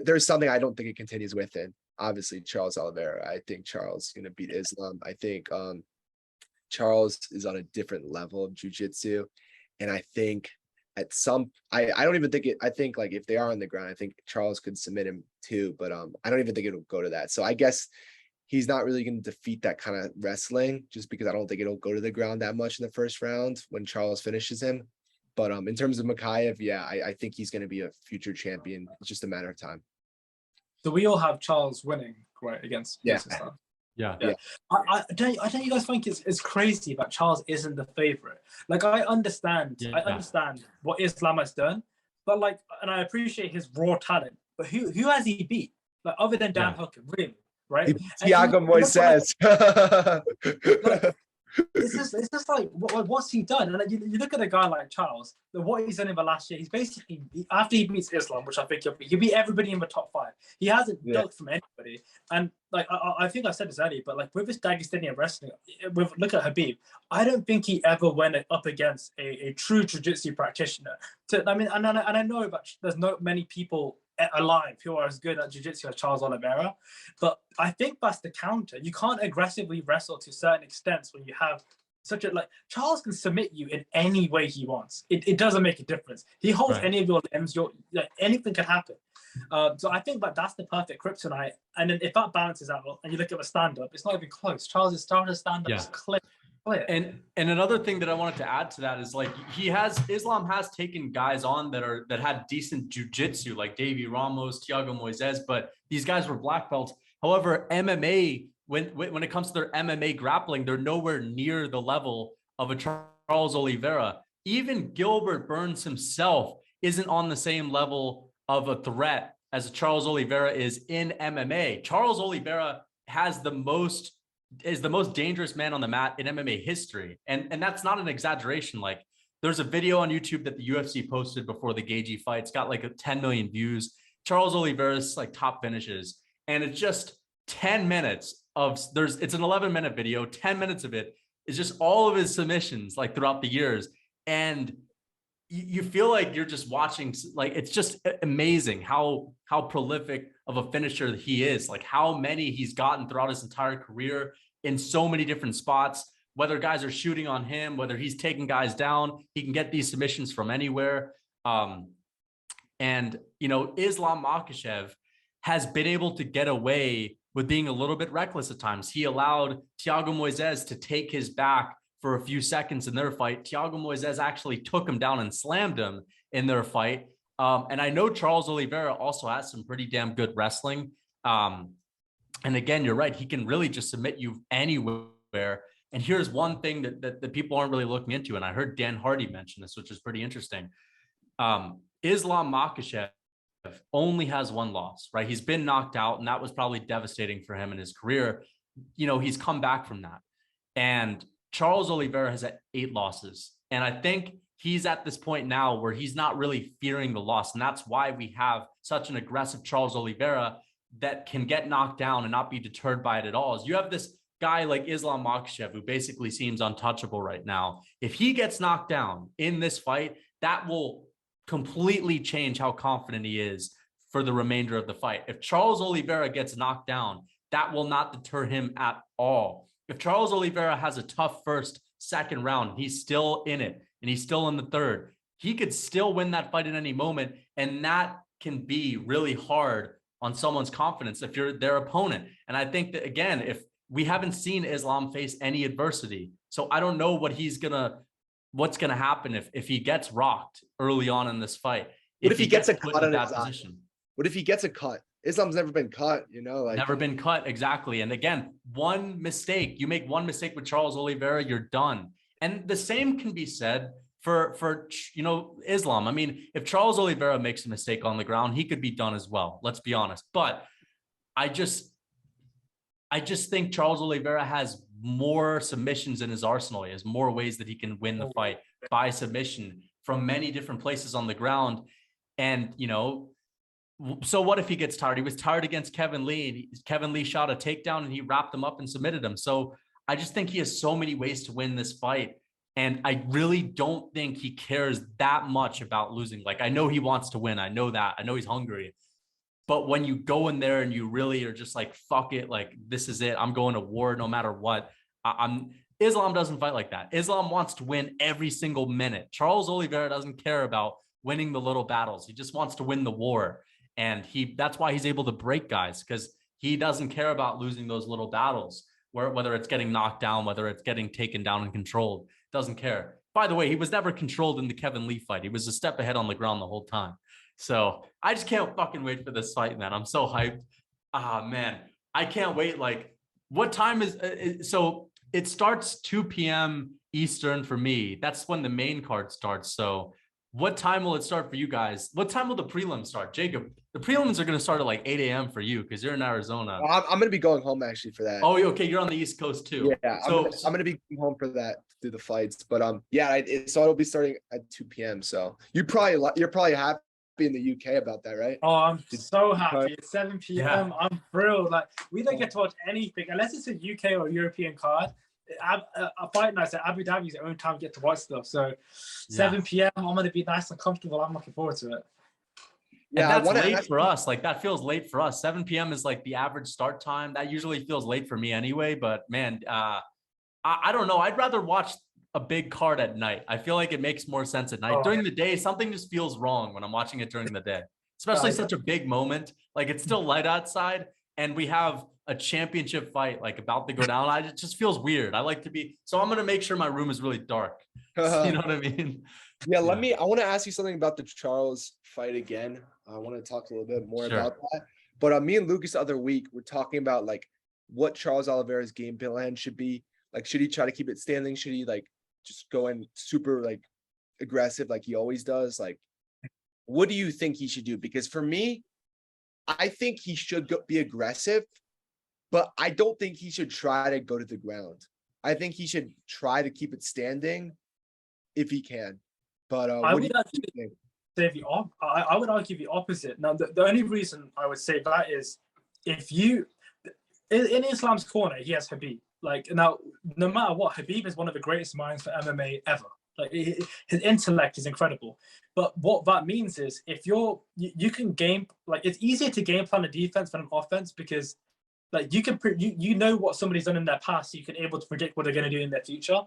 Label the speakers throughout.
Speaker 1: there's something I don't think it continues with. And obviously Charles Oliveira. I think Charles is gonna beat Islam. I think Charles is on a different level of jujitsu, and I think at some I don't even think it. I think like if they are on the ground, I think Charles could submit him too. But I don't even think it'll go to that. So I guess he's not really going to defeat that kind of wrestling just because I don't think it'll go to the ground that much in the first round when Charles finishes him. But in terms of Makhachev, yeah, I think he's going to be a future champion. It's just a matter of time.
Speaker 2: So we all have Charles winning, right, against
Speaker 3: Yeah.
Speaker 2: Yeah. I don't you guys think it's crazy that Charles isn't the favorite? Like I understand what Islam has done, but like, and I appreciate his raw talent, but who has he beat? Like other than Dan Hooker, really, right?
Speaker 1: Thiago Moises.
Speaker 2: Like, it's just like what's he done? And like, you look at a guy like Charles, what he's done in the last year. He's basically, after he beats Islam, which I think he beat everybody in the top 5. He hasn't ducked from anybody. And like I think I said this earlier, but like with his Dagestani wrestling, look at Khabib. I don't think he ever went up against a true jiu-jitsu practitioner. I mean, and I know that there's not many people alive who are as good at jiu-jitsu as Charles Oliveira, but I think that's the counter. You can't aggressively wrestle to certain extents when you have such a, like, Charles can submit you in any way he wants. It doesn't make a difference. He holds any of your limbs, anything can happen. So I think that's the perfect kryptonite. And then if that balances out and you look at the stand-up, it's not even close. Charles' stand-up is clear.
Speaker 3: And another thing that I wanted to add to that is like Islam has taken guys on that had decent jujitsu, like Davy Ramos, Thiago Moises, but these guys were black belts. However, MMA, when it comes to their MMA grappling, they're nowhere near the level of a Charles Oliveira. Even Gilbert Burns himself isn't on the same level of a threat as Charles Oliveira is in MMA. Charles Oliveira is the most dangerous man on the mat in MMA history. And that's not an exaggeration. Like there's a video on YouTube that the UFC posted before the Gagey fight. It's got like 10 million views. Charles Oliveira's like top finishes. And it's just 10 minutes it's an 11-minute video. 10 minutes of it is just all of his submissions like throughout the years. And you feel like you're just watching, like, it's just amazing how prolific of a finisher he is, like how many he's gotten throughout his entire career in so many different spots, whether guys are shooting on him, whether he's taking guys down, he can get these submissions from anywhere. And, you know, Islam Makhachev has been able to get away with being a little bit reckless at times. He allowed Thiago Moises to take his back for a few seconds in their fight. Thiago Moises actually took him down and slammed him in their fight. And I know Charles Oliveira also has some pretty damn good wrestling. And again, you're right. He can really just submit you anywhere. And here's one thing that people aren't really looking into. And I heard Dan Hardy mention this, which is pretty interesting. Islam Makhachev only has one loss, right? He's been knocked out, and that was probably devastating for him in his career. You know, he's come back from that. And Charles Oliveira has had 8 losses. And I think he's at this point now where he's not really fearing the loss. And that's why we have such an aggressive Charles Oliveira that can get knocked down and not be deterred by it at all. Is you have this guy like Islam Makhachev, who basically seems untouchable right now. If he gets knocked down in this fight, that will completely change how confident he is for the remainder of the fight. If Charles Oliveira gets knocked down, that will not deter him at all. If Charles Oliveira has a tough first, second round, he's still in it and he's still in the third, he could still win that fight at any moment. And that can be really hard on someone's confidence if you're their opponent. And I think that, again, if we haven't seen Islam face any adversity, so I don't know what's gonna happen if he gets rocked early on in this fight.
Speaker 1: What if he gets a cut on his position? What if he gets a cut? Islam's never been cut, you know, like
Speaker 3: never been cut. Exactly. And again, one mistake, you make one mistake with Charles Oliveira, you're done. And the same can be said for you know, Islam. I mean, if Charles Oliveira makes a mistake on the ground, he could be done as well. Let's be honest. But I just think Charles Oliveira has more submissions in his arsenal. He has more ways that he can win the fight by submission from many different places on the ground. And, you know, so what if he gets tired? He was tired against Kevin Lee. Kevin Lee shot a takedown and he wrapped him up and submitted him. So I just think he has so many ways to win this fight. And I really don't think he cares that much about losing. Like, I know he wants to win. I know that. I know he's hungry. But when you go in there and you really are just like, fuck it, like this is it, I'm going to war no matter what. Islam doesn't fight like that. Islam wants to win every single minute. Charles Oliveira doesn't care about winning the little battles. He just wants to win the war. And that's why he's able to break guys, because he doesn't care about losing those little battles, whether it's getting knocked down, whether it's getting taken down and controlled, doesn't care. By the way, he was never controlled in the Kevin Lee fight. He was a step ahead on the ground the whole time. So I just can't fucking wait for this fight, man. I'm so hyped. Man, I can't wait. Like, what time so it starts 2 p.m. Eastern for me. That's when the main card starts. So what time will it start for you guys? What time will the prelims start? Jacob, the prelims are going to start at like 8 a.m. for you because you're in Arizona.
Speaker 1: I'm going to be going home actually for that.
Speaker 3: Oh, okay. You're on the East Coast too.
Speaker 1: Yeah, so I'm going to be going home for that, through the fights. But yeah, so it'll be starting at 2 p.m. So you're probably happy in the UK about that, right?
Speaker 2: Oh, I'm so happy. It's 7 p.m.
Speaker 3: Yeah.
Speaker 2: I'm thrilled. Like, we don't get to watch anything unless it's a UK or European card. A fight night at Abu Dhabi's the only time we get to watch stuff. So 7 p.m. I'm going to be nice and comfortable. I'm looking forward to it.
Speaker 3: Yeah, and that's late for us. Like, that feels late for us. 7 p.m. is like the average start time. That usually feels late for me anyway. But man, I don't know. I'd rather watch a big card at night. I feel like it makes more sense at night. During the day, something just feels wrong when I'm watching it during the day, especially such a big moment. Like, it's still light outside and we have a championship fight like about to go down. It just feels weird. I like to be, so I'm going to make sure my room is really dark. You know what I mean?
Speaker 1: Yeah, I want to ask you something about the Charles fight again. I want to talk a little bit more about that. But me and Lucas the other week, we're talking about like what Charles Oliveira's game plan should be. Like, should he try to keep it standing? Should he like just go in super like aggressive like he always does? Like, what do you think he should do? Because for me, I think he should be aggressive, but I don't think he should try to go to the ground. I think he should try to keep it standing if he can. But
Speaker 2: I would argue the opposite. Now, the only reason I would say that is if you in Islam's corner, he has Khabib. Like, now, no matter what, Khabib is one of the greatest minds for MMA ever. Like, his intellect is incredible. But what that means is if you can game, like, it's easier to game plan a defense than an offense because, like, you know what somebody's done in their past, so you can able to predict what they're going to do in their future.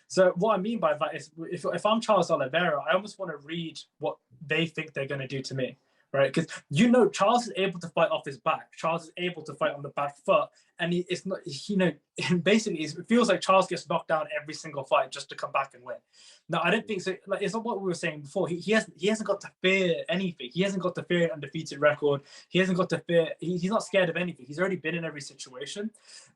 Speaker 2: So what I mean by that is if I'm Charles Oliveira, I almost want to read what they think they're going to do to me, right? Because, you know, Charles is able to fight off his back. Charles is able to fight on the back foot. And it's not, you know, basically it feels like Charles gets knocked down every single fight just to come back and win. No, I don't think so. Like, it's not what we were saying before. He hasn't got to fear anything. He hasn't got to fear an undefeated record. He hasn't got to fear. He's not scared of anything. He's already been in every situation.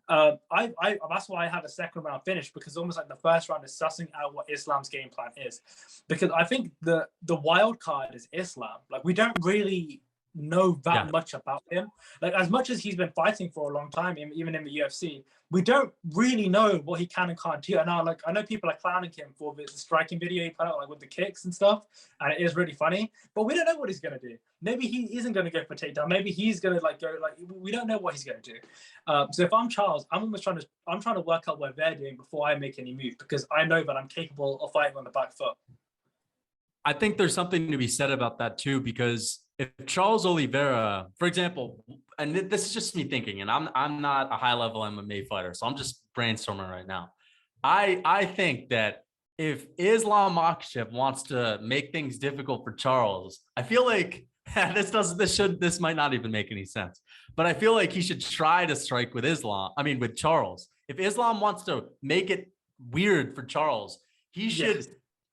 Speaker 2: That's why I have a second round finish, because almost like the first round is sussing out what Islam's game plan is. Because I think the wild card is Islam. Like, we don't really know that much about him. Like, as much as he's been fighting for a long time, even in the UFC, we don't really know what he can and can't do. And I know people are clowning him for the striking video he put out, like with the kicks and stuff, and it is really funny. But we don't know what he's gonna do. Maybe he isn't gonna go for takedown. Maybe he's gonna we don't know what he's gonna do. So if I'm Charles, I'm trying to work out what they're doing before I make any move, because I know that I'm capable of fighting on the back foot.
Speaker 3: I think there's something to be said about that too, because if Charles Oliveira, for example, and this is just me thinking, and I'm not a high-level MMA fighter, so I'm just brainstorming right now. I think that if Islam Makhachev wants to make things difficult for Charles, I feel like this might not even make any sense, but I feel like he should try to strike with with Charles. If Islam wants to make it weird for Charles, he should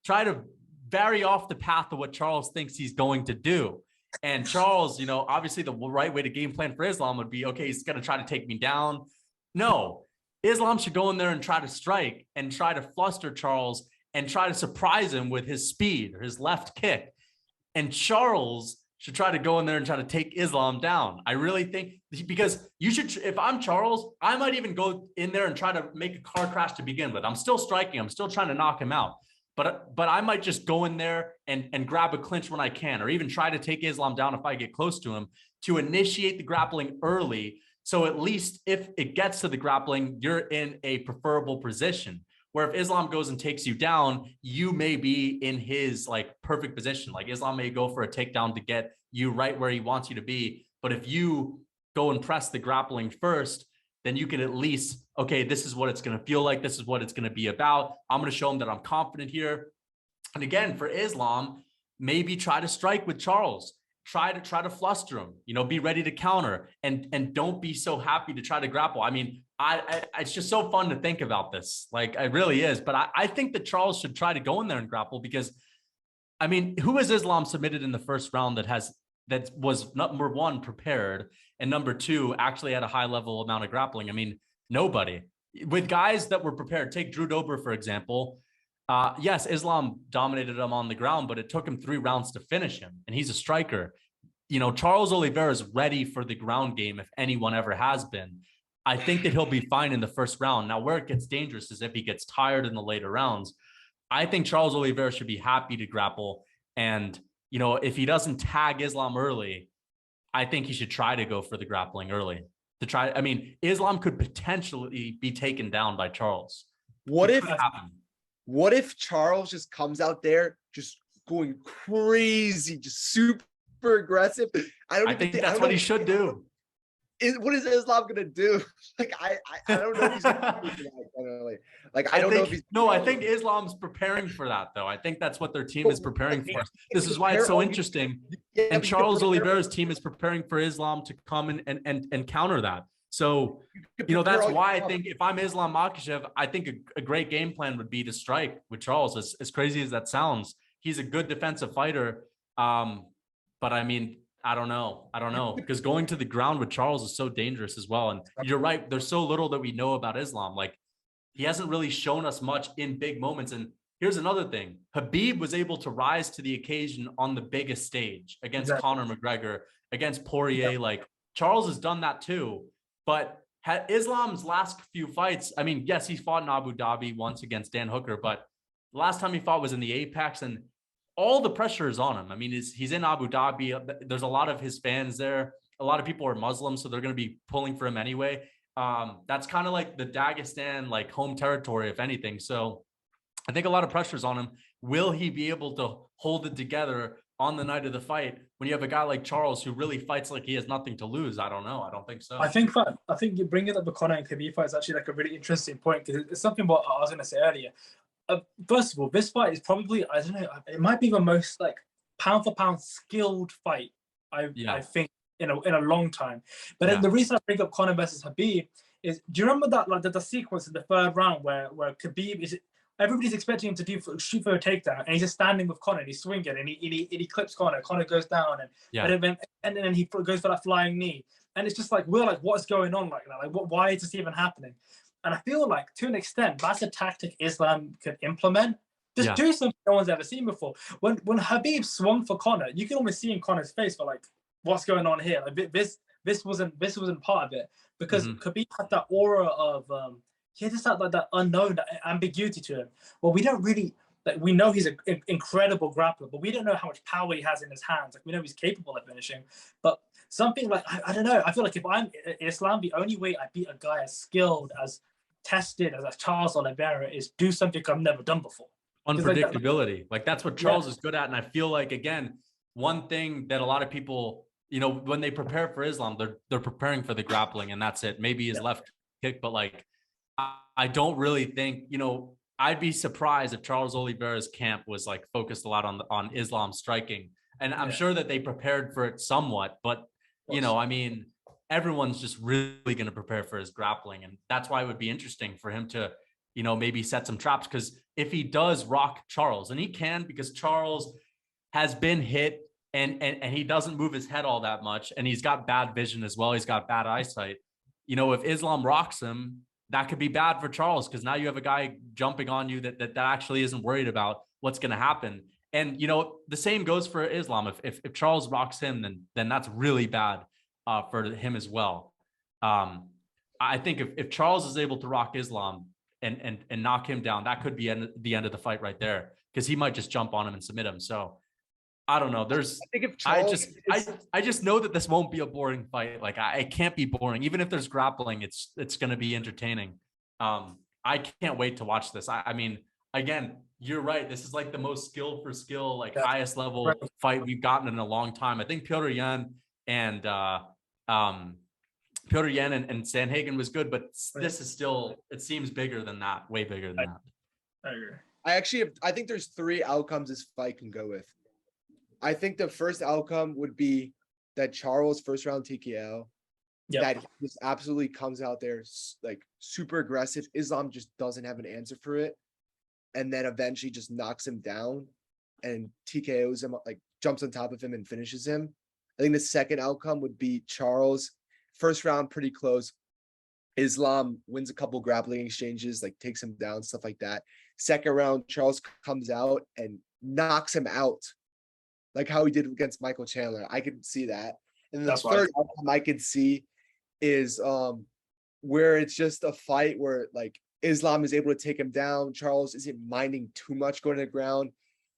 Speaker 3: try to vary off the path of what Charles thinks he's going to do. And Charles, obviously the right way to game plan for Islam would be, okay, he's going to try to take me down. No, Islam should go in there and try to strike and try to fluster Charles and try to surprise him with his speed or his left kick. And Charles should try to go in there and try to take Islam down. I really think, because if I'm Charles, I might even go in there and try to make a car crash to begin with. I'm still striking. I'm still trying to knock him out. But I might just go in there and grab a clinch when I can, or even try to take Islam down if I get close to him, to initiate the grappling early. So at least if it gets to the grappling, you're in a preferable position, where if Islam goes and takes you down, you may be in his like perfect position. Like, Islam may go for a takedown to get you right where he wants you to be. But if you go and press the grappling first, then you can at least, okay, this is what it's going to feel like. This is what it's going to be about. I'm going to show him that I'm confident here. And again, for Islam, maybe try to strike with Charles. Try to fluster him, be ready to counter, and don't be so happy to try to grapple. I mean, it's just so fun to think about this. Like, it really is. But I think that Charles should try to go in there and grapple, because, I mean, who has Islam submitted in the first round that was number one, prepared, and number two, actually had a high level amount of grappling? I mean, nobody. With guys that were prepared, take Drew Dober, for example. Yes, Islam dominated him on the ground, but it took him 3 rounds to finish him, and he's a striker. Charles Oliveira is ready for the ground game if anyone ever has been. I think that he'll be fine in the first round. Now, where it gets dangerous is if he gets tired in the later rounds. I think Charles Oliveira should be happy to grapple. And, if he doesn't tag Islam early, I think he should try to go for the grappling early. Islam could potentially be taken down by Charles.
Speaker 1: What if Charles just comes out there just going crazy, just super aggressive? I think
Speaker 3: that's what he should do.
Speaker 1: What is Islam gonna do? Like, I don't know if he's gonna do that. Like, I don't know if he's.
Speaker 3: No, I think Islam's preparing for that, though. I think that's what their team is preparing for. This is why it's so interesting. And Charles Oliveira's team is preparing for Islam to come and counter that. So, that's why I think if I'm Islam Makhachev, I think a great game plan would be to strike with Charles. As crazy as that sounds, he's a good defensive fighter. But I mean, I don't know, because going to the ground with Charles is so dangerous as well. And you're right. There's so little that we know about Islam. Like, he hasn't really shown us much in big moments. And here's another thing. Habib was able to rise to the occasion on the biggest stage against Conor McGregor, against Poirier. Like, Charles has done that too. But Islam's last few fights, I mean, yes, he fought in Abu Dhabi once against Dan Hooker, but the last time he fought was in the Apex, and all the pressure is on him. I mean, he's in Abu Dhabi. There's a lot of his fans there. A lot of people are Muslim, so they're going to be pulling for him anyway. That's kind of like the Dagestan, like, home territory, if anything. So I think a lot of pressure is on him. Will he be able to hold it together on the night of the fight when you have a guy like Charles who really fights like he has nothing to lose? I don't know. I don't think so.
Speaker 2: I think you bringing up the Conor and Khabib fight is actually like a really interesting point, because it's something what I was going to say earlier. First of all, this fight is probably, I don't know, it might be the most like pound for pound skilled fight I think in a long time. But then the reason I bring up Conor versus Khabib is, do you remember that, like, the sequence in the third round where Khabib is, everybody's expecting him to shoot for a takedown, and he's just standing with Conor and he's swinging, and he clips Conor. Conor goes down, and then he goes for that flying knee, and it's just like, we're like, what's going on like that? Like, why is this even happening? And I feel like, to an extent, that's a tactic Islam could implement. Just do something no one's ever seen before. When Khabib swung for Conor, you can almost see in Conor's face for like, what's going on here? Like, this wasn't part of it, because Khabib had that aura of he had just that unknown, that ambiguity to him. Well, we don't really, like, we know he's an incredible grappler, but we don't know how much power he has in his hands. Like, we know he's capable of finishing, but something like, I don't know. I feel like if I'm Islam, the only way I beat a guy as skilled, as tested as Charles Oliveira is do something I've never done before.
Speaker 3: Unpredictability. Like, that's what Charles is good at. And I feel like, again, one thing that a lot of people, when they prepare for Islam, they're preparing for the grappling, and that's it. Maybe his left kick, but like, I don't really think, I'd be surprised if Charles Oliveira's camp was like focused a lot on Islam striking. And I'm sure that they prepared for it somewhat, but I mean, everyone's just really going to prepare for his grappling. And that's why it would be interesting for him to, maybe set some traps, because if he does rock Charles, and he can, because Charles has been hit and he doesn't move his head all that much, and he's got bad vision as well. He's got bad eyesight. If Islam rocks him, that could be bad for Charles, because now you have a guy jumping on you that actually isn't worried about what's going to happen. And, the same goes for Islam. If Charles rocks him, then that's really bad for him as well. I think if Charles is able to rock Islam and knock him down, that could be the end of the fight right there, because he might just jump on him and submit him. So I don't know. I just know that this won't be a boring fight. Like, it can't be boring. Even if there's grappling, it's going to be entertaining. I can't wait to watch this. I mean, again, you're right. This is like the most skill for skill, like highest level fight we've gotten in a long time. I think Petr Yan and Petr Yan and Sandhagen was good, but this is still, it seems bigger than that, way bigger than that.
Speaker 2: I agree.
Speaker 1: I think there's 3 outcomes this fight can go with. I think the first outcome would be that Charles first round TKO, that he just absolutely comes out there like super aggressive. Islam just doesn't have an answer for it. And then eventually just knocks him down and TKOs him, like jumps on top of him and finishes him. I think the second outcome would be Charles first round pretty close. Islam wins a couple grappling exchanges, like takes him down, stuff like that. Second round, Charles comes out and knocks him out, like how he did against Michael Chandler. I could see that. And the third outcome I could see is where it's just a fight where like Islam is able to take him down. Charles isn't minding too much going to the ground.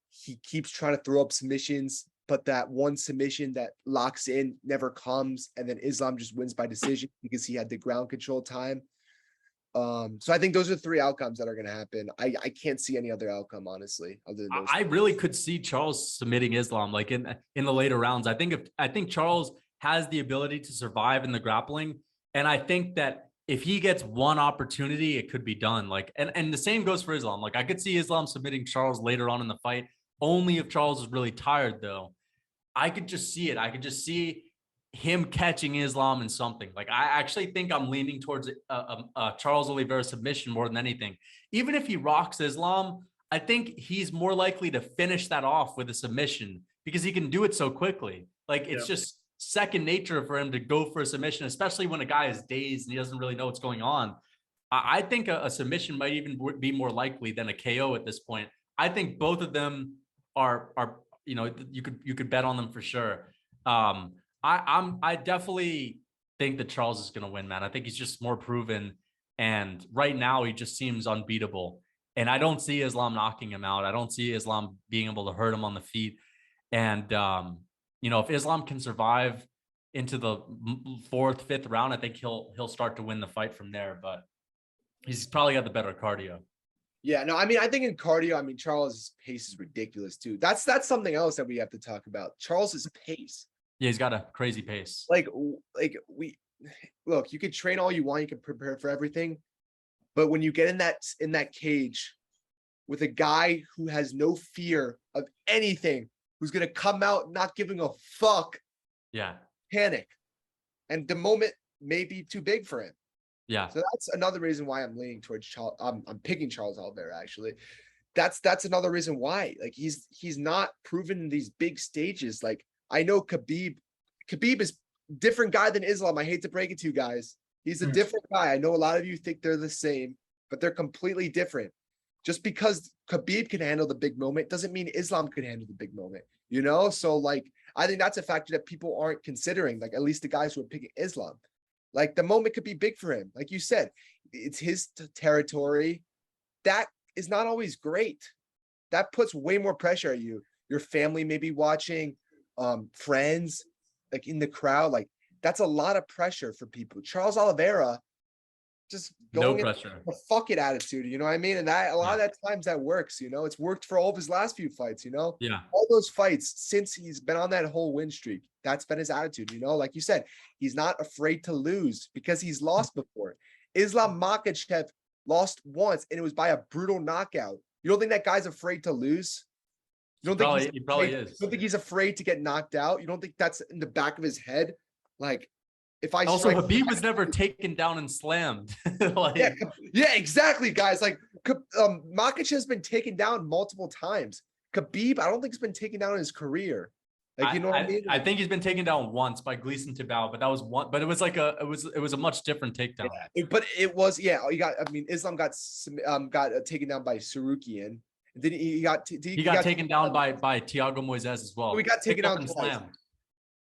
Speaker 1: He keeps trying to throw up submissions, but that one submission that locks in never comes. And then Islam just wins by decision because he had the ground control time. So I think those are 3 outcomes that are going to happen. I can't see any other outcome, honestly, other than those.
Speaker 3: I really could see Charles submitting Islam like in the later rounds. I think Charles has the ability to survive in the grappling. And I think that if he gets one opportunity, it could be done. Like, and the same goes for Islam. Like I could see Islam submitting Charles later on in the fight, only if Charles is really tired though. I could just see it. I could just see him catching Islam in something. Like I actually think I'm leaning towards a Charles Oliveira submission more than anything. Even if he rocks Islam, I think he's more likely to finish that off with a submission because he can do it so quickly. Like it's just second nature for him to go for a submission, especially when a guy is dazed and he doesn't really know what's going on. I think a submission might even be more likely than a KO at this point. I think both of them are you know, you could bet on them for sure. I definitely think that Charles is going to win, man. I think he's just more proven, and right now he just seems unbeatable. And I don't see Islam knocking him out. I don't see Islam being able to hurt him on the feet. And you know, if Islam can survive into the 4th, 5th round, I think he'll start to win the fight from there. But he's probably got the better cardio.
Speaker 1: Yeah, no, I mean, I think in cardio, I mean, Charles' pace is ridiculous too. That's something else that we have to talk about. Charles's pace.
Speaker 3: Yeah, he's got a crazy pace.
Speaker 1: Like we look, you could train all you want, you can prepare for everything, but when you get in that cage with a guy who has no fear of anything, who's gonna come out not giving a fuck, panic, and the moment may be too big for him.
Speaker 3: Yeah.
Speaker 1: So that's another reason why I'm leaning towards Charles. I'm picking Charles Oliveira, actually. That's another reason why. Like he's not proven in these big stages. Like I know Khabib is different guy than Islam. I hate to break it to you guys. He's a different guy. I know a lot of you think they're the same, but they're completely different. Just because Khabib can handle the big moment doesn't mean Islam can handle the big moment, you know? So like, I think that's a factor that people aren't considering, like at least the guys who are picking Islam. Like the moment could be big for him. Like you said, it's his territory. That is not always great. That puts way more pressure at you. Your family may be watching, friends, like in the crowd. Like that's a lot of pressure for people. Charles Oliveira just going
Speaker 3: no pressure,
Speaker 1: a fuck it attitude, you know what I mean? And that a lot of that times that works, you know, it's worked for all of his last few fights, you know, all those fights since he's been on that whole win streak. That's been his attitude, you know, like you said, he's not afraid to lose because he's lost before. Islam Makhachev lost once and it was by a brutal knockout. You don't think that guy's afraid to lose? You don't think
Speaker 3: he probably is.
Speaker 1: You don't think he's afraid to get knocked out? You don't think that's in the back of his head? Like, if I
Speaker 3: also Khabib was never taken down and slammed. Like,
Speaker 1: yeah, exactly, guys. Like Makhachev has been taken down multiple times. Khabib, I don't think he's been taken down in his career. Like, you know what I mean?
Speaker 3: I think he's been taken down once by Gleason Tibau, but that was one. But it was like it was a much different takedown.
Speaker 1: But it was Islam got taken down by Sarukian. Then he got
Speaker 3: taken down by Thiago Moises as well.
Speaker 1: So he got taken down and
Speaker 3: slammed,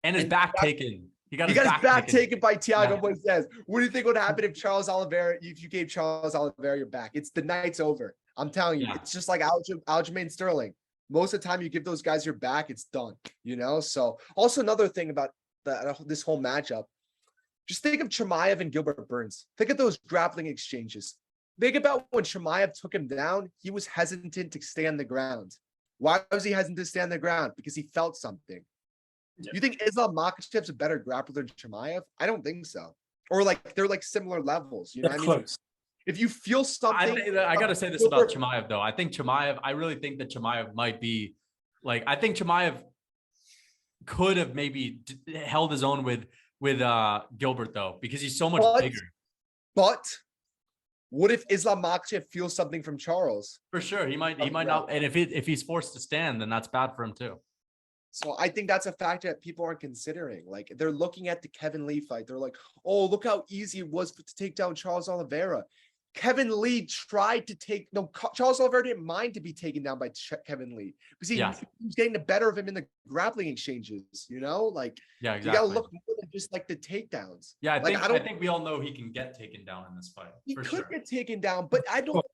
Speaker 3: and his back taken. He got his
Speaker 1: back taken by Thiago Moises. What do you think would happen if if you gave Charles Oliveira your back? It's the night's over. I'm telling you, it's just like Aljamain Sterling. Most of the time you give those guys your back, it's done, you know? So also another thing about this whole matchup, just think of Chimaev and Gilbert Burns. Think of those grappling exchanges. Think about when Chimaev took him down, he was hesitant to stay on the ground. Why was he hesitant to stay on the ground? Because he felt something. You think Islam Makhachev's a better grappler than Chimaev? I don't think so. Or like they're like similar levels. You know
Speaker 2: They're
Speaker 1: what I mean?
Speaker 2: close.
Speaker 1: If you feel something,
Speaker 3: I got to say this about Chimaev though. I think Chimaev. I really think that Chimaev might be like. I think Chimaev could have maybe held his own with Gilbert though, because he's so much bigger.
Speaker 1: But what if Islam Makhachev feels something from Charles?
Speaker 3: For sure, he might not. And if he's forced to stand, then that's bad for him too.
Speaker 1: So I think that's a factor that people aren't considering. Like they're looking at the Kevin Lee fight. They're like, oh, look how easy it was to take down Charles Oliveira. Kevin Lee tried to Charles Oliveira didn't mind to be taken down by Kevin Lee because he was getting the better of him in the grappling exchanges, you know? Like,
Speaker 3: yeah, exactly.
Speaker 1: You gotta look more than just like the takedowns.
Speaker 3: Yeah, I think we all know he can get taken down in this fight.
Speaker 1: He could get taken down, but I don't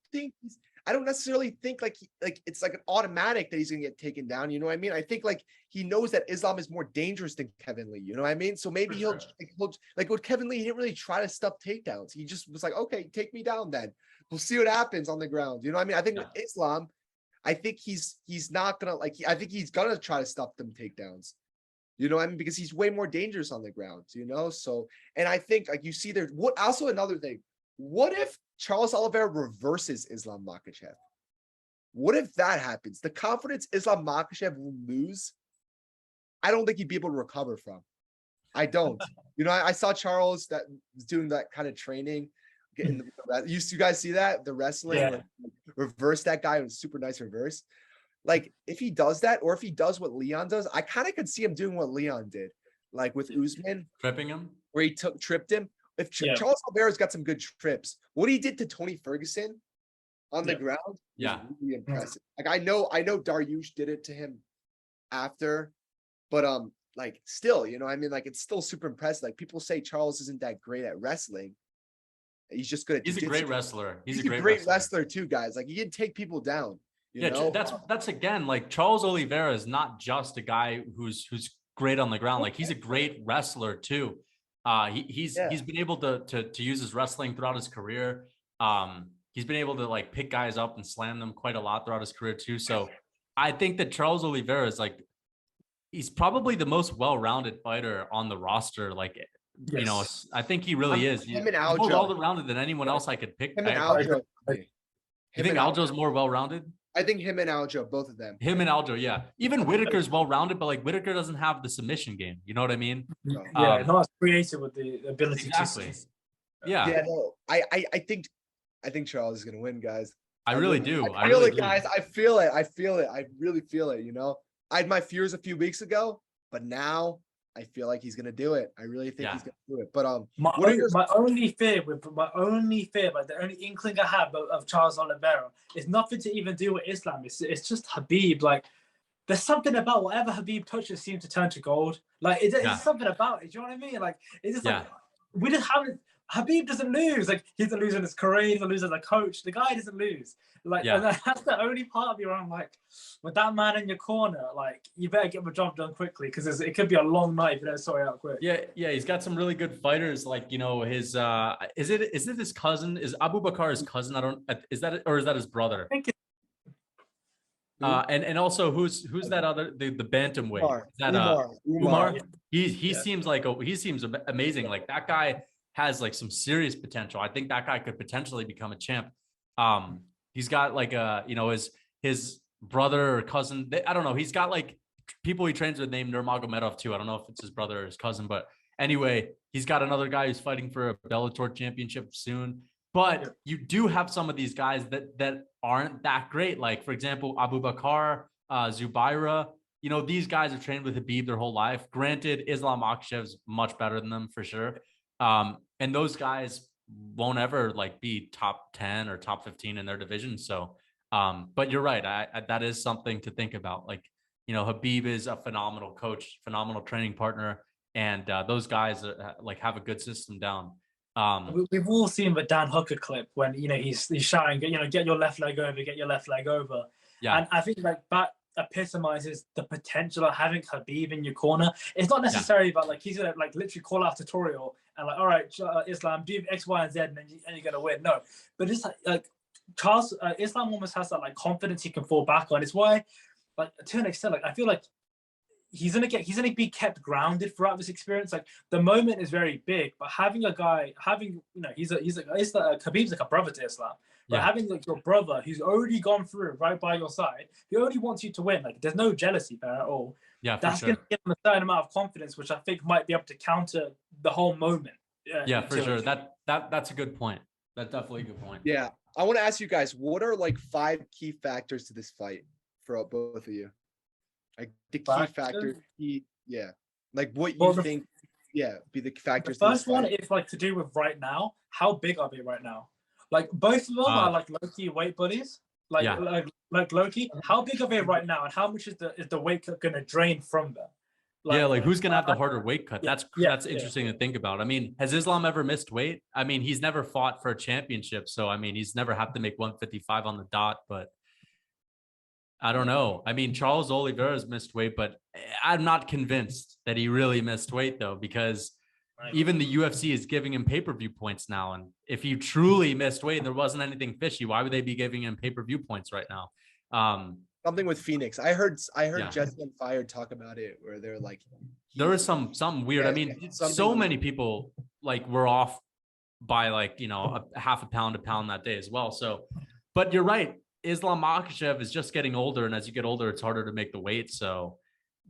Speaker 1: necessarily think like it's like an automatic that he's gonna get taken down. You know what I mean? I think like he knows that Islam is more dangerous than Kevin Lee. You know what I mean? So maybe he'll like with Kevin Lee, he didn't really try to stuff takedowns. He just was like, okay, take me down then. We'll see what happens on the ground. You know what I mean? I think with Islam, I think he's not gonna I think he's gonna try to stuff them takedowns. You know what I mean? Because he's way more dangerous on the ground, you know? So, and I think like you see there, also another thing, what if Charles Oliveira reverses Islam Makhachev? What if that happens? The confidence Islam Makhachev will lose, I don't think he'd be able to recover from. I don't. You know, I saw Charles that was doing that kind of training. You guys see that? The wrestling, like, reverse that guy with a super nice reverse. Like if he does that, or if he does what Leon does, I kind of could see him doing what Leon did, like with Usman,
Speaker 3: tripping him,
Speaker 1: where he tripped him. If Charles Oliveira's got some good trips, what he did to Tony Ferguson on the ground was really impressive. Like I know Dariush did it to him after, but like still, you know, I mean, like it's still super impressive. Like people say Charles isn't that great at wrestling. He's just good at
Speaker 3: He's
Speaker 1: jiu-jitsu.
Speaker 3: a great wrestler. He's a
Speaker 1: great wrestler too, guys. Like he can take people down. You know?
Speaker 3: That's again, like Charles Oliveira is not just a guy who's great on the ground. Like he's a great wrestler too. He's been able to use his wrestling throughout his career. He's been able to like pick guys up and slam them quite a lot throughout his career too. So I think that Charles Oliveira is like, he's probably the most well-rounded fighter on the roster. Like, you know, I think he really is. He's more well-rounded than anyone else I could pick.
Speaker 1: Him and Aljo.
Speaker 3: You think Aljo's more well-rounded?
Speaker 1: I think him and Aljo, both of them.
Speaker 3: Him and Aljo, yeah. Even Whitaker's well-rounded, but like Whitaker doesn't have the submission game. You know what I mean?
Speaker 2: Yeah, not as creative with the ability
Speaker 3: to.
Speaker 1: Yeah. Yeah. No, I think Charles is gonna win, guys.
Speaker 3: I really do.
Speaker 1: I feel it, guys. I feel it. I really feel it. You know, I had my fears a few weeks ago, but now I feel like he's gonna do it. I really think he's gonna do it. But
Speaker 2: my only fear, like the only inkling I have of Charles Oliveira is nothing to even do with Islam. It's just Khabib. Like there's something about whatever Khabib touches seems to turn to gold. Like it's something about it. Do you know what I mean? Like it's just like we just haven't. Habib doesn't lose. Like he doesn't lose in his career. He doesn't lose as a coach. The guy doesn't lose. Like and that's the only part of me where I'm like, with that man in your corner, like you better get the job done quickly because it could be a long night if you don't sort it out quick.
Speaker 3: Yeah. He's got some really good fighters. Like you know his is it his cousin? Is Abu Bakar his cousin? Is that his brother?
Speaker 2: I think
Speaker 3: and also who's that other the bantamweight?
Speaker 1: Umar.
Speaker 3: Is that Umar? He seems like he seems amazing. Like that guy has like some serious potential. I think that guy could potentially become a champ. He's got like his brother or cousin. I don't know. He's got like people he trains with named Nurmagomedov too. I don't know if it's his brother or his cousin, but anyway, he's got another guy who's fighting for a Bellator championship soon. But you do have some of these guys that aren't that great. Like for example, Abu Bakar, Zubaira. You know, these guys have trained with Khabib their whole life. Granted, Islam Makhachev's much better than them for sure. And those guys won't ever like be top 10 or top 15 in their division. So, but you're right. That is something to think about. Like, you know, Khabib is a phenomenal coach, phenomenal training partner. And those guys like have a good system down.
Speaker 2: We've all seen the Dan Hooker clip when, you know, he's shouting, you know, get your left leg over, get your left leg over. Yeah. And I think like that epitomizes the potential of having Khabib in your corner. It's not necessarily about like he's gonna like literally call out a tutorial and like, all right, Islam, do X, Y, and Z, and you're gonna win. No, but it's like Charles Islam almost has that like confidence he can fall back on. It's why, like to an extent, like I feel like he's gonna be kept grounded throughout this experience. Like the moment is very big, but having a guy, Khabib's like a brother to Islam. But having like your brother who's already gone through right by your side, he only wants you to win. Like there's no jealousy there at all.
Speaker 3: Yeah,
Speaker 2: that's gonna give him a certain amount of confidence, which I think might be able to counter the whole moment.
Speaker 3: Yeah, for sure. That's a good point. That's definitely a good point.
Speaker 1: Yeah, I want to ask you guys, what are like 5 key factors to this fight for both of you? Like the key factors, like what you think, be the factors.
Speaker 2: The first one is like to do with right now. How big are they right now? Like both of them are like low-key weight bullies. Like low-key. How big are they right now, and how much is the weight cut gonna drain from them?
Speaker 3: Like who's gonna have the harder weight cut? That's interesting to think about. I mean, has Islam ever missed weight? I mean, he's never fought for a championship, so I mean, he's never had to make 155 on the dot, but I don't know. I mean, Charles Oliveira's missed weight, but I'm not convinced that he really missed weight though, because even the UFC is giving him pay-per-view points now. And if he truly missed weight and there wasn't anything fishy, why would they be giving him pay-per-view points right now?
Speaker 1: Something with Phoenix. I heard Jesse on Fire talk about it, where they're like,
Speaker 3: there was something weird. I mean, so many people like were off by like, you know, a half a pound that day as well. So, but you're right. Islam Makhachev is just getting older, and as you get older, it's harder to make the weight. So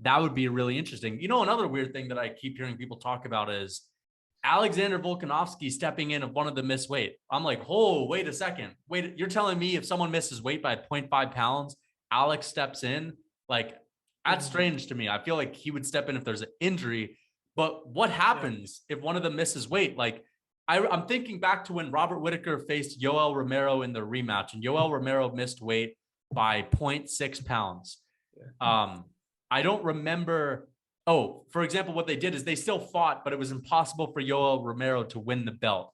Speaker 3: that would be really interesting. You know, another weird thing that I keep hearing people talk about is Alexander Volkanovski stepping in of one of the missed weight. I'm like, oh, wait a second. Wait, you're telling me if someone misses weight by 0.5 pounds, Alex steps in? Like, that's strange to me. I feel like he would step in if there's an injury. But what happens if one of them misses weight? Like, I'm thinking back to when Robert Whittaker faced Yoel Romero in the rematch, and Yoel Romero missed weight by 0.6 pounds. I don't remember. Oh, for example, what they did is they still fought, but it was impossible for Yoel Romero to win the belt.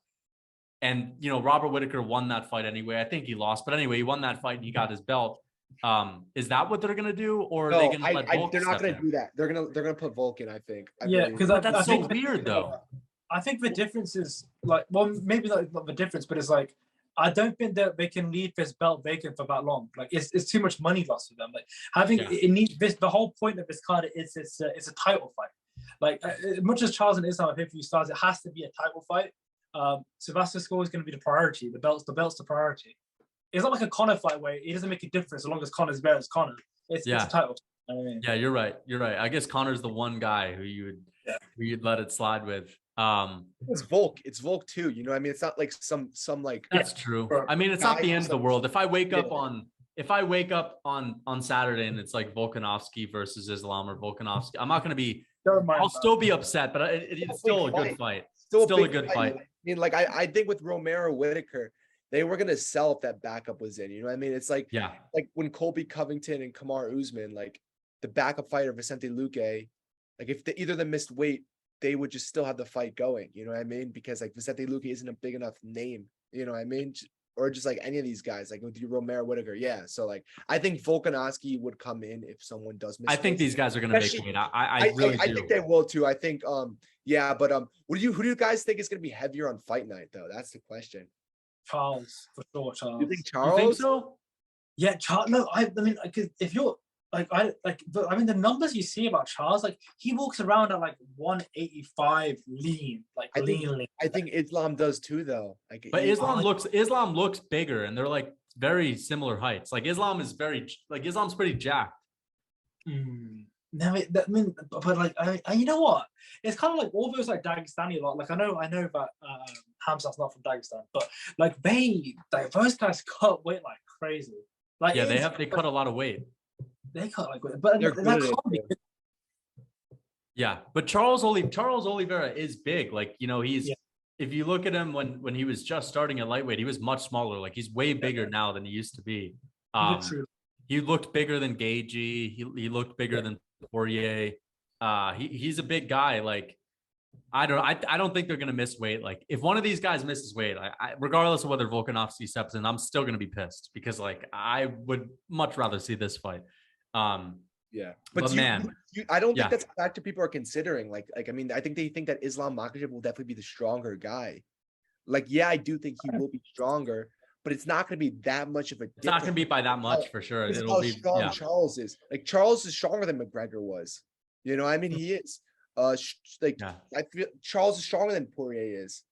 Speaker 3: And, you know, Robert Whittaker won that fight anyway. I think he lost, but anyway, he won that fight and he got his belt. Is that what they're gonna do, or are they gonna let Volk
Speaker 1: they're not gonna do that. They're gonna put Volk in, I think.
Speaker 2: Because
Speaker 3: that's so weird though.
Speaker 2: I think the difference is like, well, maybe not the difference, but it's like, I don't think that they can leave this belt vacant for that long. Like it's too much money lost for them. Like having it needs this. The whole point of this card is it's a title fight. Like as much as Charles and Islam are pay-per-view stars, it has to be a title fight. So that's just always going to be the priority. The belt's the priority. It's not like a Conor fight where it doesn't make a difference as long as Conor's better as Conor. It's a title. I mean,
Speaker 3: yeah, you're right. I guess Conor's the one guy who you'd let it slide with.
Speaker 1: It's Volk too. You know, I mean, it's not like some like.
Speaker 3: That's true. I mean, it's not the end of the world. If I wake up on Saturday and it's like Volkanovski versus Islam or Volkanovski, I'm not going to be. I'll still be upset, but it's still a good fight. Still a good fight.
Speaker 1: I mean, like I think with Romero Whittaker, they were gonna sell if that backup was in. You know what I mean? It's like like when Colby Covington and Kamaru Usman, like the backup fighter Vicente Luque, like if either of them missed weight, they would just still have the fight going. You know what I mean? Because like Vicente Luque isn't a big enough name. You know what I mean? Or just like any of these guys, like with your Romero Whittaker. Yeah. So like I think Volkanovski would come in if someone does miss.
Speaker 3: I think these guys are gonna make weight. I really do.
Speaker 1: I think they will too. I think but who do you guys think is gonna be heavier on fight night though? That's the question.
Speaker 2: Charles, for sure. Charles.
Speaker 1: You think Charles?
Speaker 3: You think so?
Speaker 2: Yeah, Charles. No, I mean, if you're the numbers you see about Charles, like he walks around at like 185 lean, like lean. I
Speaker 1: think Islam does too, though. Like,
Speaker 3: but Islam looks bigger, and they're like very similar heights. Like Islam's pretty jacked.
Speaker 2: No, I mean, but like, you know what? It's kind of like all those like Dagestani lot. Like I know that Hamzat's not from Dagestan, but like those guys cut weight like crazy. Like
Speaker 3: they cut a lot of weight.
Speaker 2: They cut like weight, but that can't be good.
Speaker 3: Yeah, but Charles Oliveira is big. Like, you know, he's if you look at him when he was just starting at lightweight, he was much smaller. Like he's way bigger now than he used to be. He looked bigger than Gaethje. He looked bigger than Poirier. He's a big guy. Like I don't think they're gonna miss weight. Like if one of these guys misses weight, regardless of whether Volkanovski steps in, I'm still gonna be pissed because like I would much rather see this fight.
Speaker 1: But man, I don't think that's a factor people are considering. Like I mean, I think they think that Islam Makhachev will definitely be the stronger guy. Like, yeah, I do think he will be stronger, but it's not going to be that much of a difference.
Speaker 3: It's not going to be by that much for sure.
Speaker 1: It'll be strong Charles is. Like Charles is stronger than McGregor was. You know, I mean, he is.
Speaker 3: Yeah.
Speaker 1: I feel Charles is stronger than Poirier is.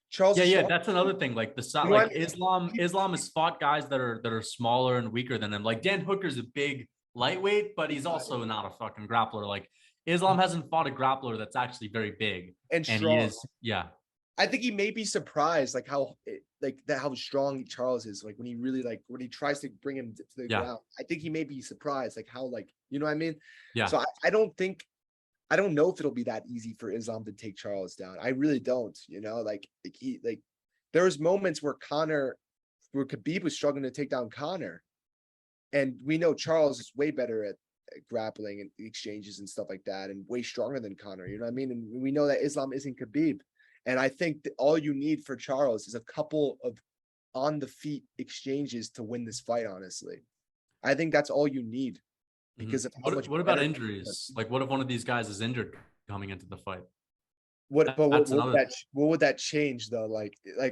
Speaker 1: Charles.
Speaker 3: Yeah,
Speaker 1: is
Speaker 3: yeah,
Speaker 1: stronger.
Speaker 3: that's another thing. Like the
Speaker 1: You
Speaker 3: side,
Speaker 1: know what
Speaker 3: like
Speaker 1: I mean?
Speaker 3: Islam has fought guys that are smaller and weaker than him. Like Dan Hooker's a big lightweight, but he's also not a fucking grappler. Like Islam hasn't fought a grappler that's actually very big,
Speaker 1: And
Speaker 3: and he
Speaker 1: strong.
Speaker 3: is, yeah,
Speaker 1: I think he may be surprised, like how strong Charles is. Like when he really when he tries to bring him to the
Speaker 3: Yeah.
Speaker 1: ground. I think he may be surprised, like how you know what I mean.
Speaker 3: yeah.
Speaker 1: So I don't know if it'll be that easy for Islam to take Charles down. I really don't. You know, there was moments where Khabib was struggling to take down Conor, and we know Charles is way better at grappling and exchanges and stuff like that, and way stronger than Conor. You know what I mean? And we know that Islam isn't Khabib. And I think that all you need for Charles is a couple of on the feet exchanges to win this fight. Honestly, I think that's all you need because of how much.
Speaker 3: What about injuries? Like, what if one of these guys is injured coming into the fight?
Speaker 1: What would that change though?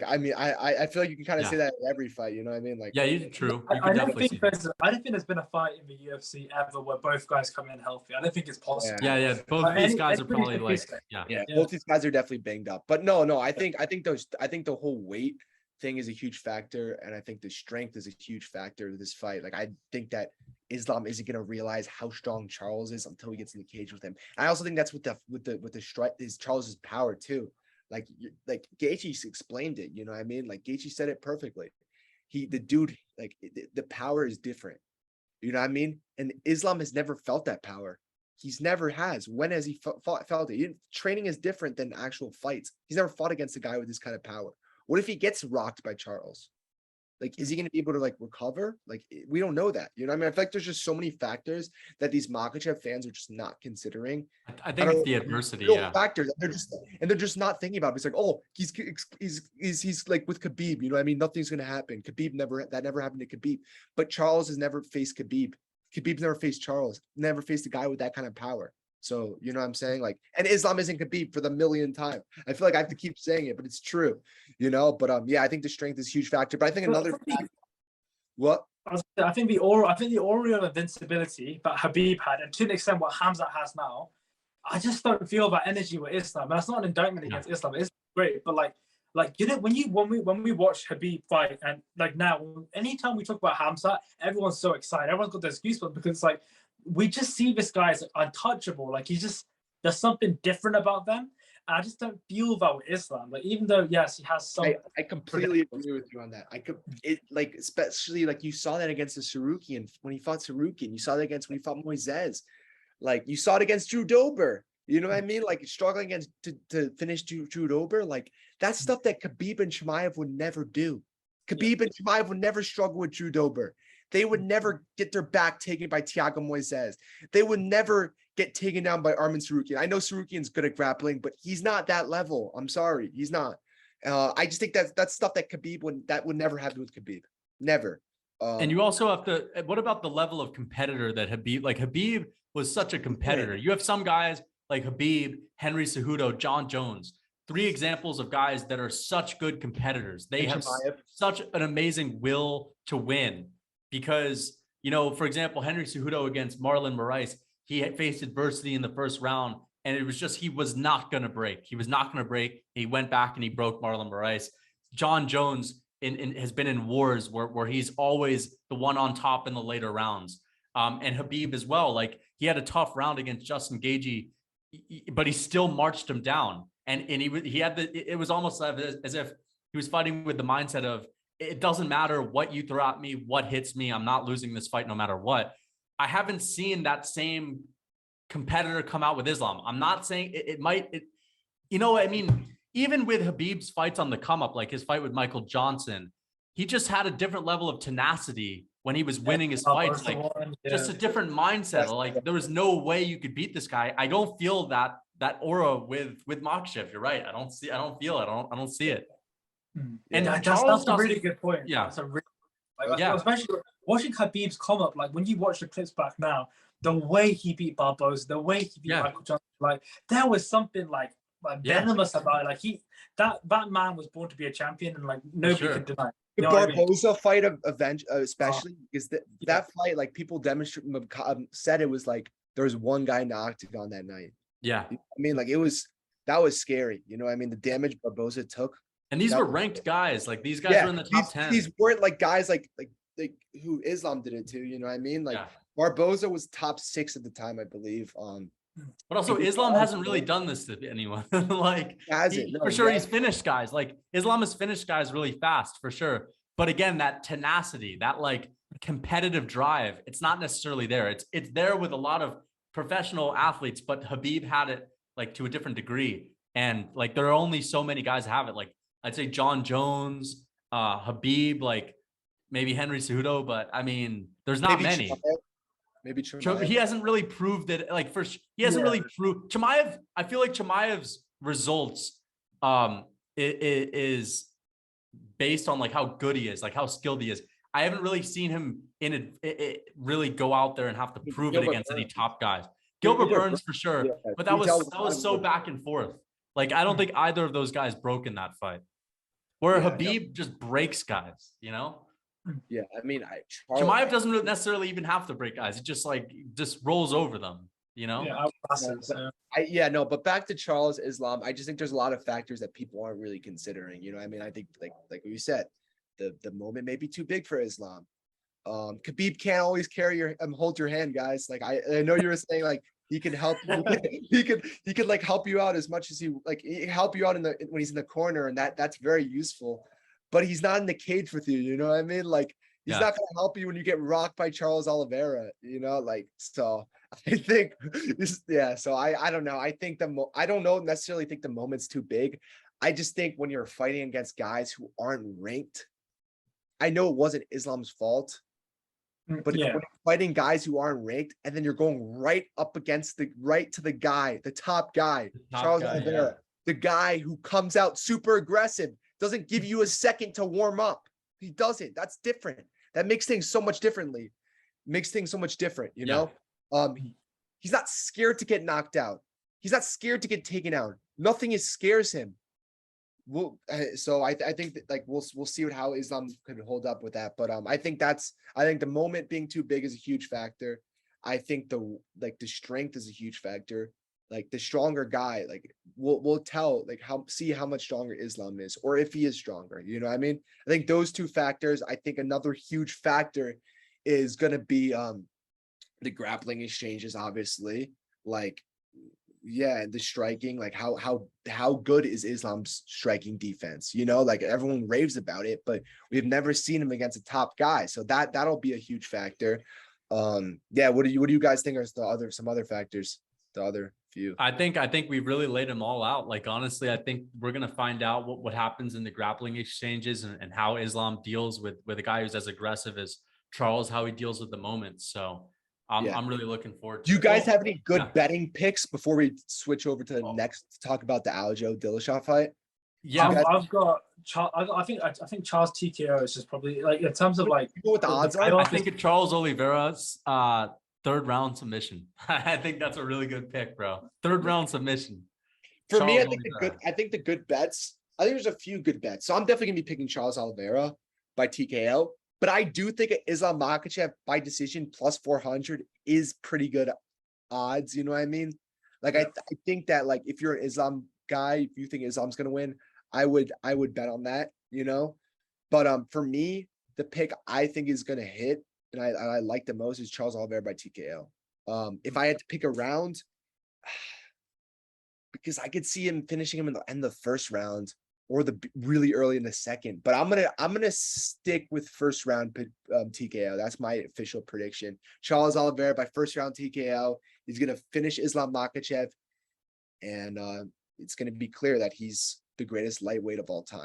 Speaker 1: I mean, I feel like you can kind of say that in every fight. You know what I mean? Like,
Speaker 3: yeah, true. You
Speaker 2: I
Speaker 3: could
Speaker 2: don't
Speaker 3: definitely
Speaker 2: think
Speaker 3: see.
Speaker 2: I don't think there's been a fight in the UFC ever where both guys come in healthy. I don't think it's possible.
Speaker 3: Yeah. Both of these guys are probably like,
Speaker 1: yeah. Both these guys are definitely banged up. But no, I think the whole weight thing is a huge factor, and I think the strength is a huge factor to this fight. Like, I think that Islam isn't going to realize how strong Charles is until he gets in the cage with him. I also think that's with the strike is Charles's power too. Like Gaethje explained it, you know what I mean? Like Gaethje said it perfectly. The power is different. You know what I mean? And Islam has never felt that power. He's never has. When has he felt it? Training is different than actual fights. He's never fought against a guy with this kind of power. What if he gets rocked by Charles? Like, is he going to be able to recover? Like, we don't know that. You know what I mean? I feel like there's just so many facters that these Makhachev fans are just not considering.
Speaker 3: I think it's the adversity,
Speaker 1: factors. They're just not thinking about it. It's like, oh, he's like with Khabib. You know what I mean? Nothing's going to happen. That never happened to Khabib. But Charles has never faced Khabib. Khabib's never faced Charles. Never faced a guy with that kind of power. So, you know what I'm saying? Like, and Islam isn't Khabib for the millionth time. I feel like I have to keep saying it, but it's true, you know? But yeah, I think the strength is a huge factor. But I think another factor, what?
Speaker 2: I think the aura of invincibility that Khabib had, and to an extent what Hamzat has now, I just don't feel that energy with Islam. And that's not an indictment against Islam. It's great, but you know, when we watch Khabib fight, and like now, anytime we talk about Hamzat, everyone's so excited. Everyone's got those goosebumps because it's like, we just see this guy as untouchable. Like, there's something different about them. And I just don't feel that with Islam. Like, even though, yes, he has some.
Speaker 1: I completely agree with you on that. Especially like you saw that against the Sarukian when he fought Sarukian. You saw that when he fought Moises. Like, you saw it against Drew Dober. You know what I mean? Like, struggling against to finish Drew Dober. Like, that's stuff that Khabib and Chimaev would never do. Khabib and Chimaev would never struggle with Drew Dober. They would never get their back taken by Thiago Moises. They would never get taken down by Arman Sarukian. I know Sarukian's good at grappling, but he's not that level. I'm sorry, he's not. I just think that's stuff that would never happen with Khabib. Never.
Speaker 3: And you also have to. What about the level of competitor that Khabib? Like, Khabib was such a competitor. You have some guys like Khabib, Henry Cejudo, John Jones. 3 examples of guys that are such good competitors. They have such an amazing will to win. Because, you know, for example, Henry Cejudo against Marlon Moraes, he had faced adversity in the first round, and it was just, he was not going to break. He was not going to break. He went back and he broke Marlon Moraes. John Jones has been in wars where he's always the one on top in the later rounds. And Khabib as well. Like, he had a tough round against Justin Gaethje, but he still marched him down. And it was almost as if he was fighting with the mindset of, it doesn't matter what you throw at me, what hits me. I'm not losing this fight no matter what. I haven't seen that same competitor come out with Islam. I'm not saying it might, you know, I mean, even with Khabib's fights on the come up, like his fight with Michael Johnson, he just had a different level of tenacity when he was winning his fights. Like, just a different mindset. Like, there was no way you could beat this guy. I don't feel that aura with Makhachev. You're right. I don't feel it. I don't see it.
Speaker 2: And that's a really good point. Yeah, that's a really, especially watching Khabib's come up. Like, when you watch the clips back now, the way he beat Barboza, the way he beat Michael Johnson, like, there was something like venomous about it. Like, that man was born to be a champion, and like nobody can deny.
Speaker 1: The Barboza fight especially because that fight, like, people said it was like there was one guy in the octagon that night.
Speaker 3: Yeah.
Speaker 1: I mean, like that was scary. You know what I mean? The damage Barboza took.
Speaker 3: And these
Speaker 1: That
Speaker 3: were
Speaker 1: was-
Speaker 3: ranked guys. Like these guys were in the top 10.
Speaker 1: These weren't like guys like who Islam did it to. You know what I mean? Like Barboza was top 6 at the time, I believe.
Speaker 3: But also Islam hasn't really done this to anyone. Like for sure he's finished guys. Like Islam has finished guys really fast for sure. But again, that tenacity, that like competitive drive, it's not necessarily there. It's there with a lot of professional athletes, but Khabib had it like to a different degree. And like there are only so many guys that have it. Like I'd say John Jones, Khabib, like maybe Henry Cejudo, but I mean, there's not many.
Speaker 1: Maybe Chimaev.
Speaker 3: He hasn't really proved it. Like first, he hasn't really proved Chimaev. I feel like Chimaev's results is based on like how good he is, like how skilled he is. I haven't really seen him in it really go out there and have to prove it against any top guys. Gilbert Burns for sure, but that was so back and forth. Like I don't think either of those guys broke in that fight. Where Khabib just breaks guys, you know?
Speaker 1: Yeah, I mean,
Speaker 3: Chimaev doesn't necessarily even have to break guys. It just rolls over them, you know?
Speaker 1: Yeah, no, but back to Charles Islam, I just think there's a lot of factors that people aren't really considering. You know, I mean, I think like you said, the moment may be too big for Islam. Khabib can't always hold your hand, guys. Like I know you were saying like he can help you. he could like help you out as much as he help you out when he's in the corner, and that's very useful. But he's not in the cage with you, you know what I mean? Like he's not gonna help you when you get rocked by Charles Oliveira, you know, like so I think so I don't know. I think I don't know necessarily think the moment's too big. I just think when you're fighting against guys who aren't ranked, I know it wasn't Islam's fault, but when you're fighting guys who aren't ranked, and then you're going right up against the top guy, Charles Oliveira, the guy who comes out super aggressive, doesn't give you a second to warm up. He doesn't. That's different. That makes things so much differently. You know? He's not scared to get knocked out. He's not scared to get taken out. Nothing scares him. So I think that like we'll see how Islam could hold up with that. But I think the moment being too big is a huge factor. I think the strength is a huge factor. Like the stronger guy, like we'll tell like see how much stronger Islam is, or if he is stronger. You know what I mean? I think those two factors. I think another huge factor is gonna be the grappling exchanges, obviously. Like the striking, like how good is Islam's striking defense? You know, like everyone raves about it, but we've never seen him against a top guy. So that'll be a huge factor. What do you guys think are some other factors? The other few.
Speaker 3: I think we really laid them all out. Like honestly, I think we're gonna find out what happens in the grappling exchanges and how Islam deals with a guy who's as aggressive as Charles, how he deals with the moment. So I'm really looking forward to
Speaker 1: Do you guys have any good betting picks before we switch over to the next to talk about the Aljo Dillashaw fight?
Speaker 2: Yeah, I think Charles TKO is just probably like in terms of like
Speaker 1: what the odds
Speaker 3: are. I think Charles Oliveira's third round submission. I think that's a really good pick, bro. Third round submission.
Speaker 1: For me, I think the good bets. I think there's a few good bets. So I'm definitely gonna be picking Charles Oliveira by TKO. But I do think Islam Makhachev by decision plus 400 is pretty good odds. You know what I mean? Like I think that like if you're an Islam guy, if you think Islam's gonna win, I would bet on that. You know, but for me, the pick I think is gonna hit, and I like the most is Charles Oliveira by TKO. If I had to pick a round, because I could see him finishing him in the end of the first round or the really early in the second, but I'm gonna stick with first round TKO. That's my official prediction. Charles Oliveira by first round TKO. He's gonna finish Islam Makhachev, and it's gonna be clear that he's the greatest lightweight of all time.